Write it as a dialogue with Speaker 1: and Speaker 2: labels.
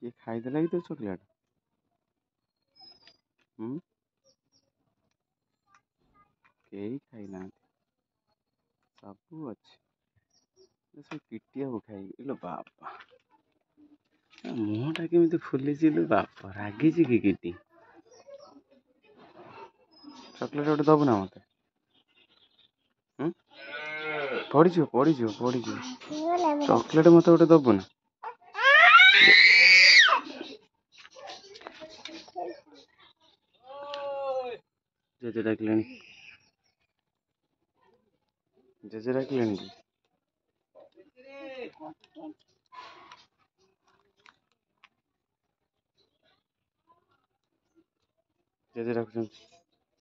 Speaker 1: କିଏ ଖାଇଦେଲା କି ତୋ ଚକୋଲେଟ୍? କେହି ଖାଇନାହାନ୍ତି, ସବୁ ଅଛି। ସବୁ ପିଟିଆକୁ ଖାଇକି ଇଲୋ ବାପା, ମୁହଁଟା କେମିତି ଫୁଲିଛି ଲୋ ବାପା, ରାଗିଛି କି କିଟି? ଚକୋଲେଟ୍ ଗୋଟେ ଦବୁ ନା ମତେ? ପଡ଼ିଯିବ। ଚକୋଲେଟ୍ ମତେ ଗୋଟେ ଦବୁ ନା? ଜେଜେ ଡାକିଲେଣି କି? ଜେଜେ ଡାକୁଛନ୍ତି।